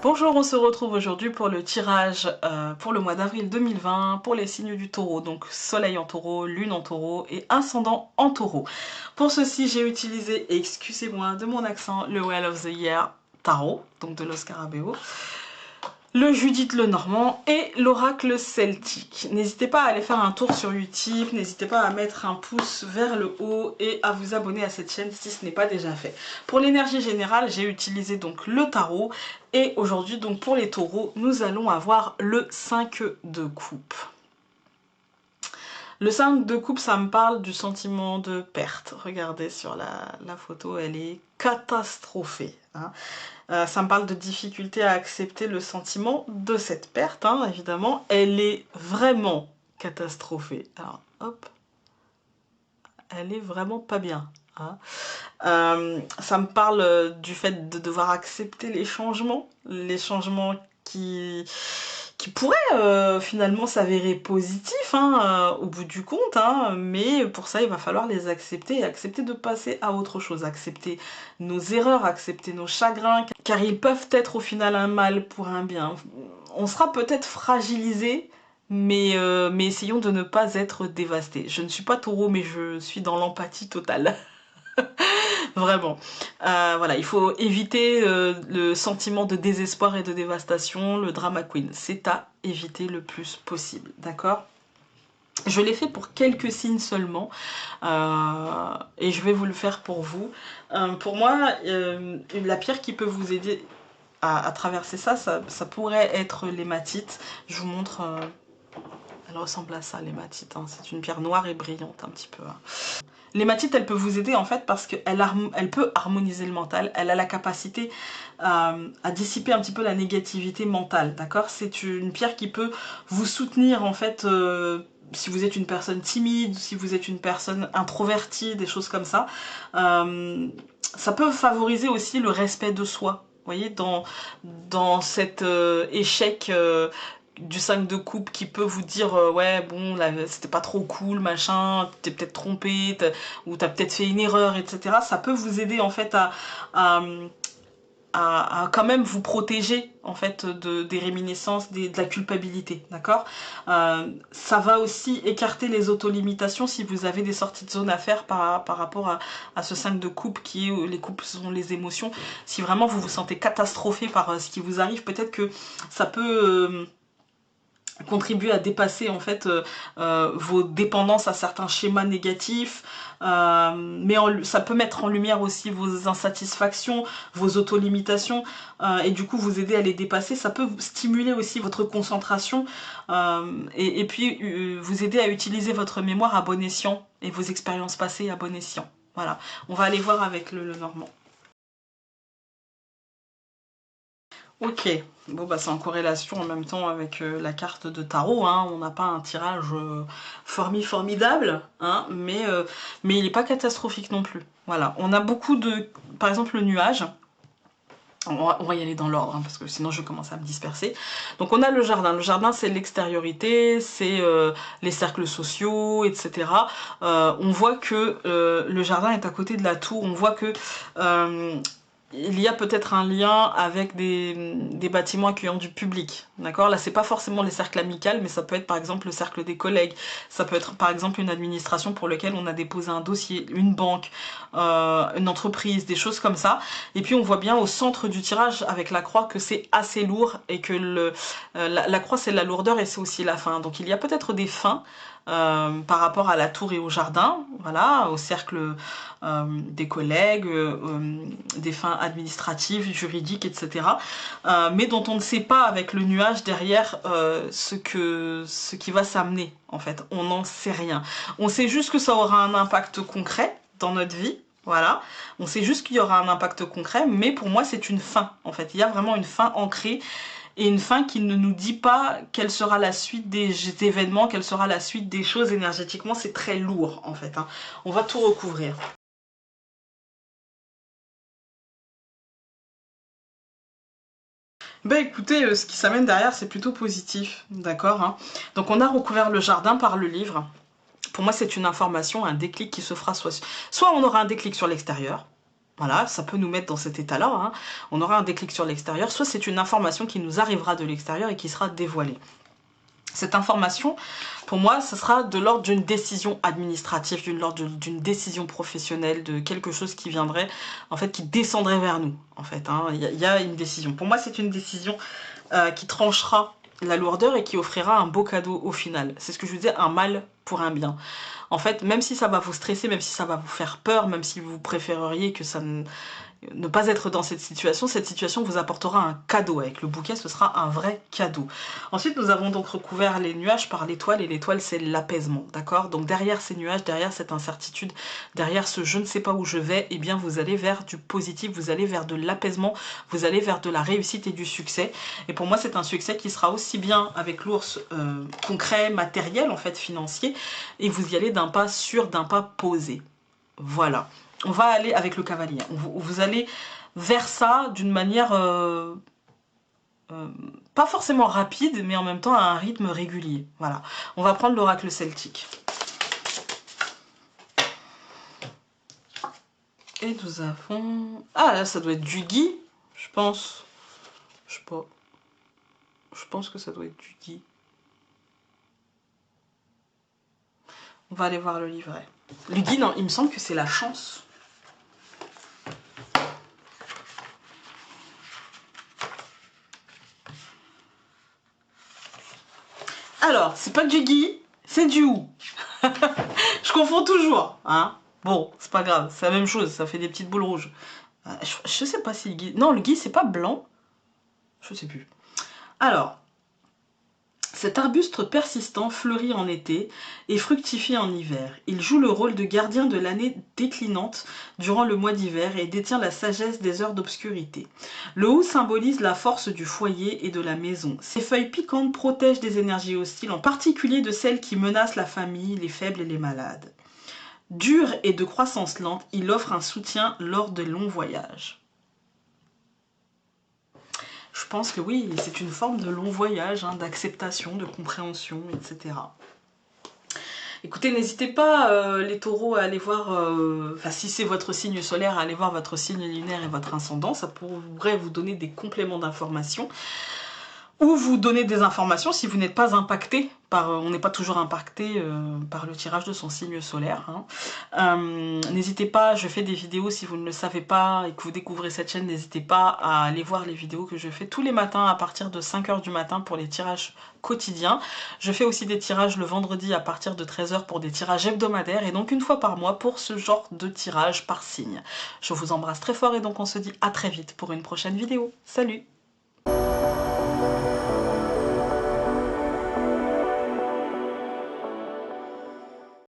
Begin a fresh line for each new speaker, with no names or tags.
Bonjour, on se retrouve aujourd'hui pour le tirage pour le mois d'avril 2020 pour les signes du taureau, donc soleil en taureau, lune en taureau et ascendant en taureau. Pour ceci, j'ai utilisé, excusez-moi de mon accent, le Well of the Year Tarot, donc de l'Oscar Abeo, le Judith Lenormand et l'oracle celtique. N'hésitez pas à aller faire un tour sur Utip, n'hésitez pas à mettre un pouce vers le haut et à vous abonner à cette chaîne si ce n'est pas déjà fait. Pour l'énergie générale, j'ai utilisé donc le tarot et aujourd'hui donc pour les taureaux, nous allons avoir le 5 de coupe. Le 5 de coupe, ça me parle du sentiment de perte. Regardez sur la photo, elle est catastrophée. Hein. Ça me parle de difficulté à accepter le sentiment de cette perte, hein, évidemment. Elle est vraiment catastrophée. Alors, hop. Elle est vraiment pas bien. Hein. Ça me parle du fait de devoir accepter les changements qui pourraient finalement s'avérer positifs hein, au bout du compte, hein, mais pour ça il va falloir les accepter et accepter de passer à autre chose, accepter nos erreurs, accepter nos chagrins, car ils peuvent être au final un mal pour un bien. On sera peut-être fragilisé, mais essayons de ne pas être dévastés. Je ne suis pas taureau, mais je suis dans l'empathie totale. Vraiment. Voilà, il faut éviter le sentiment de désespoir et de dévastation, le drama queen. C'est à éviter le plus possible, d'accord? Je l'ai fait pour quelques signes seulement et je vais vous le faire pour vous. Pour moi, la pierre qui peut vous aider à traverser ça pourrait être l'hématite. Je vous montre, elle ressemble à ça l'hématite, hein. C'est une pierre noire et brillante un petit peu. Hein. L'hématite, elle peut vous aider en fait parce qu'elle peut harmoniser le mental, elle a la capacité à dissiper un petit peu la négativité mentale, d'accord? C'est une pierre qui peut vous soutenir en fait si vous êtes une personne timide, si vous êtes une personne introvertie, des choses comme ça. Ça peut favoriser aussi le respect de soi, vous voyez, dans cet échec du 5 de coupe qui peut vous dire ouais bon là c'était pas trop cool machin, t'es peut-être trompé ou t'as peut-être fait une erreur etc. Ça peut vous aider en fait à quand même vous protéger en fait des réminiscences, de la culpabilité, d'accord. Ça va aussi écarter les autolimitations si vous avez des sorties de zone à faire par rapport à ce 5 de coupe qui est, les coupes sont les émotions. Si vraiment vous vous sentez catastrophé par ce qui vous arrive, peut-être que ça peut contribuer à dépasser en fait vos dépendances à certains schémas négatifs, mais ça peut mettre en lumière aussi vos insatisfactions, vos autolimitations et du coup vous aider à les dépasser. Ça peut stimuler aussi votre concentration et puis vous aider à utiliser votre mémoire à bon escient et vos expériences passées à bon escient. Voilà, on va aller voir avec le Normand. Ok, bon bah c'est en corrélation en même temps avec la carte de tarot, hein. On n'a pas un tirage formidable, hein, mais il n'est pas catastrophique non plus. Voilà, on a beaucoup de... Par exemple le nuage, on va y aller dans l'ordre, hein, parce que sinon je commence à me disperser. Donc on a le jardin c'est l'extériorité, c'est les cercles sociaux, etc. On voit que le jardin est à côté de la tour, on voit que... il y a peut-être un lien avec des bâtiments accueillants du public, d'accord? Là, c'est pas forcément les cercles amicaux, mais ça peut être par exemple le cercle des collègues, ça peut être par exemple une administration pour laquelle on a déposé un dossier, une banque, une entreprise, des choses comme ça. Et puis on voit bien au centre du tirage avec la croix que c'est assez lourd et que la croix c'est la lourdeur et c'est aussi la fin. Donc il y a peut-être des fins par rapport à la tour et au jardin, voilà, au cercle des collègues, des fins administratives, juridiques, etc. Mais dont on ne sait pas avec le nuage derrière ce qui va s'amener, en fait. On n'en sait rien. On sait juste que ça aura un impact concret dans notre vie, voilà. On sait juste qu'il y aura un impact concret, mais pour moi c'est une fin, en fait. Il y a vraiment une fin ancrée et une fin qui ne nous dit pas quelle sera la suite des événements, quelle sera la suite des choses énergétiquement. C'est très lourd en fait, hein. On va tout recouvrir. Bah écoutez, ce qui s'amène derrière c'est plutôt positif, d'accord, hein. Donc on a recouvert le jardin par le livre. Pour moi c'est une information, un déclic qui se fera soit on aura un déclic sur l'extérieur, Voilà, ça peut nous mettre dans cet état-là, hein. On aura un déclic sur l'extérieur, soit c'est une information qui nous arrivera de l'extérieur et qui sera dévoilée. Cette information, pour moi, ce sera de l'ordre d'une décision administrative, de l'ordre d'une décision professionnelle, de quelque chose qui viendrait, en fait, qui descendrait vers nous, en fait, hein. Il y a une décision. Pour moi, c'est une décision qui tranchera la lourdeur et qui offrira un beau cadeau au final. C'est ce que je vous disais, un mal pour un bien. En fait, même si ça va vous stresser, même si ça va vous faire peur, même si vous préféreriez que ça ne pas être dans cette situation vous apportera un cadeau. Avec le bouquet, ce sera un vrai cadeau. Ensuite, nous avons donc recouvert les nuages par l'étoile, et l'étoile, c'est l'apaisement, d'accord? Donc derrière ces nuages, derrière cette incertitude, derrière ce je ne sais pas où je vais, eh bien vous allez vers du positif, vous allez vers de l'apaisement, vous allez vers de la réussite et du succès. Et pour moi, c'est un succès qui sera aussi bien avec l'ours concret, matériel, en fait, financier, et vous y allez d'un pas sûr, d'un pas posé. Voilà. On va aller avec le cavalier. Vous allez vers ça d'une manière pas forcément rapide, mais en même temps à un rythme régulier. Voilà. On va prendre l'oracle celtique. Et nous avons... Ah, là, ça doit être du Guy, je pense. Je sais pas. Je pense que ça doit être du Guy. On va aller voir le livret. Le Guy, non, il me semble que c'est la chance. Alors, c'est pas du Guy, c'est du Ou. Je confonds toujours, hein. Bon, c'est pas grave, c'est la même chose, ça fait des petites boules rouges. Je sais pas si le Guy... Non, le Guy, c'est pas blanc. Je sais plus. Alors, cet arbuste persistant fleurit en été et fructifie en hiver. Il joue le rôle de gardien de l'année déclinante durant le mois d'hiver et détient la sagesse des heures d'obscurité. Le Hou symbolise la force du foyer et de la maison. Ses feuilles piquantes protègent des énergies hostiles, en particulier de celles qui menacent la famille, les faibles et les malades. Dur et de croissance lente, il offre un soutien lors de longs voyages. Je pense que oui, c'est une forme de long voyage, hein, d'acceptation, de compréhension, etc. Écoutez, n'hésitez pas, les taureaux, à aller voir, enfin si c'est votre signe solaire, à aller voir votre signe lunaire et votre ascendant. Ça pourrait vous donner des compléments d'informations. Ou vous donner des informations si vous n'êtes pas impacté par, on n'est pas toujours impacté par le tirage de son signe solaire, hein. N'hésitez pas, je fais des vidéos si vous ne le savez pas et que vous découvrez cette chaîne, n'hésitez pas à aller voir les vidéos que je fais tous les matins à partir de 5 h du matin pour les tirages quotidiens. Je fais aussi des tirages le vendredi à partir de 13 h pour des tirages hebdomadaires et donc une fois par mois pour ce genre de tirage par signe. Je vous embrasse très fort et donc on se dit à très vite pour une prochaine vidéo. Salut!